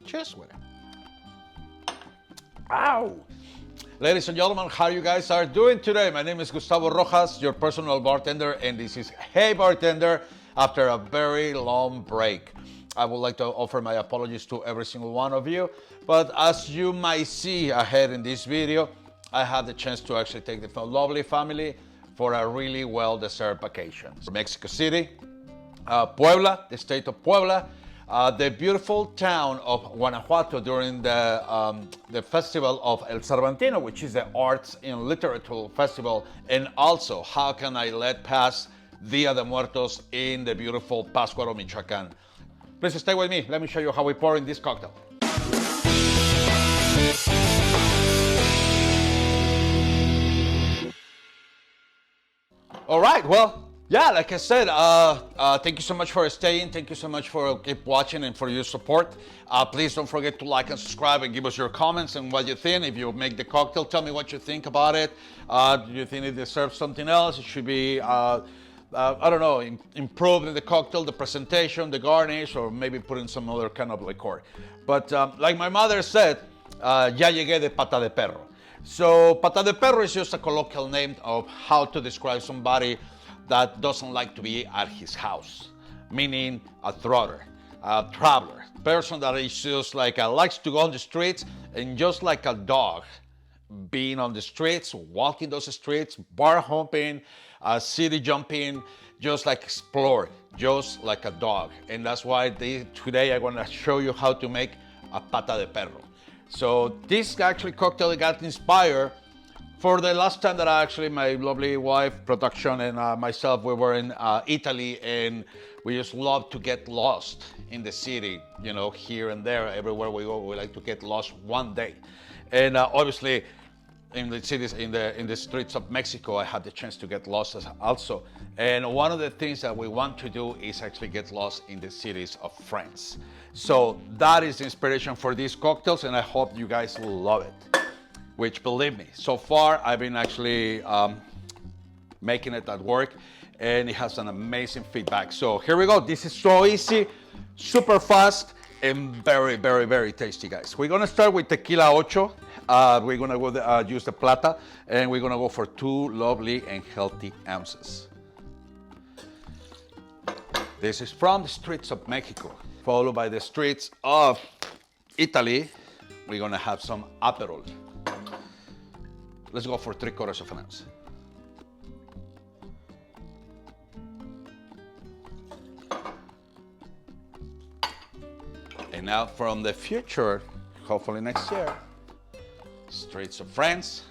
Cheers with it. Ow! Ladies and gentlemen, how you guys are doing today? My name is Gustavo Rojas, your personal bartender, and this is Hey Bartender after a very long break. I would like to offer my apologies to every single one of you, but as you might see ahead in this video, I had the chance to actually take the lovely family for a really well-deserved vacation. Mexico City, Puebla, the state of Puebla, the beautiful town of Guanajuato during the festival of El Cervantino, which is the arts and literature festival, and also how can I let pass Dia de Muertos in the beautiful Pátzcuaro, Michoacán. Please stay with me. Let me show you how we pour in this cocktail. All right, well, yeah, like I said, thank you so much for staying. Thank you so much for keep watching and for your support. Please don't forget to like and subscribe and give us your comments and what you think. If you make the cocktail, tell me what you think about it. Do you think it deserves something else? It should be, I don't know, improved in the cocktail, the presentation, the garnish, or maybe put in some other kind of liqueur. But like my mother said, ya llegué de pata de perro. So pata de perro is just a colloquial name of how to describe somebody that doesn't like to be at his house, meaning a trotter, a traveler, person that is just like likes to go on the streets and just like a dog, being on the streets, walking those streets, bar hopping, city jumping, just like explore, just like a dog. And that's why today I'm gonna show you how to make a pata de perro. So this actually cocktail got inspired for the last time that my lovely wife, production, and myself, we were in Italy, and we just love to get lost in the city, you know, here and there, everywhere we go, we like to get lost one day. And obviously, in the cities, in the streets of Mexico, I had the chance to get lost also. And one of the things that we want to do is actually get lost in the cities of France. So that is the inspiration for these cocktails, and I hope you guys will love it. Which, believe me, so far I've been actually making it at work, and it has an amazing feedback. So here we go. This is so easy, super fast, and very, very, very tasty, guys. We're gonna start with Tequila Ocho. We're gonna go use the Plata, and we're gonna go for 2 lovely and healthy ounces. This is from the streets of Mexico, followed by the streets of Italy. We're gonna have some Aperol. Let's go for 3/4 of an ounce. And now from the future, hopefully next year, streets of France.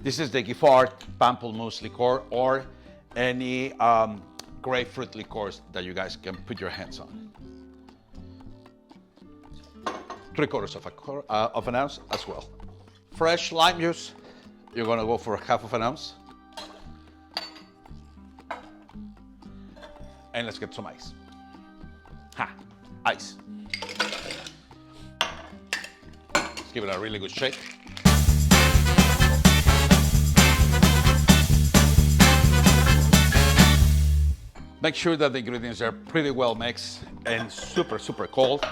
This is the Giffard Pamplemousse Liqueur, or any grapefruit liqueurs that you guys can put your hands on. 3/4 of an ounce as well. Fresh lime juice, you're gonna go for 1/2 of an ounce. And let's get some ice. Ice. Let's give it a really good shake. Make sure that the ingredients are pretty well mixed and super, super cold.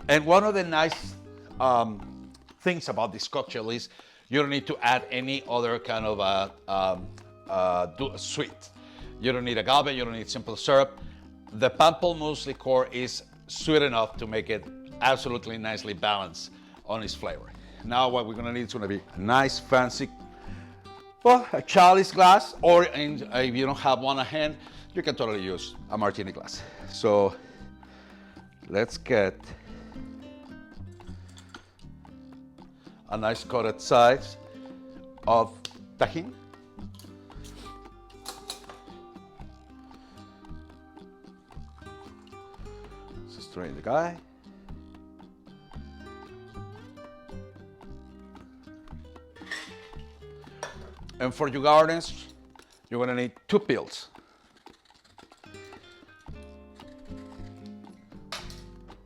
And one of the nice things about this cocktail is you don't need to add any other kind of sweet. You don't need agave, you don't need simple syrup. The pamplemousse liqueur is sweet enough to make it absolutely nicely balanced on its flavor. Now what we're gonna need is gonna be a nice fancy, well, a chalice glass, or if you don't have one at hand, you can totally use a martini glass. So let's get a nice coated size of tajin. So strain the guy. And for your garnish, you're gonna need 2 pills.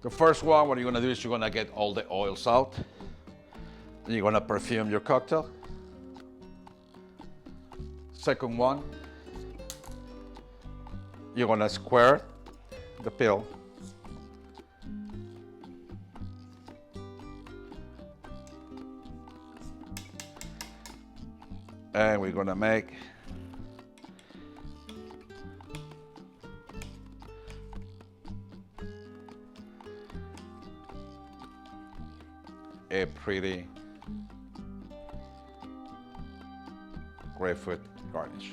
The first one, what you're gonna do is you're gonna get all the oils out. Then you're gonna perfume your cocktail. Second one, you're gonna square the pill. And we're gonna make a pretty grapefruit garnish.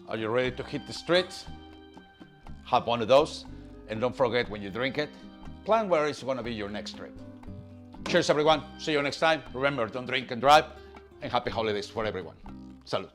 Are you ready to hit the streets? Have one of those, and don't forget, when you drink it, plan where it's gonna be your next trip. Cheers everyone, see you next time. Remember, don't drink and drive, and happy holidays for everyone. Salud.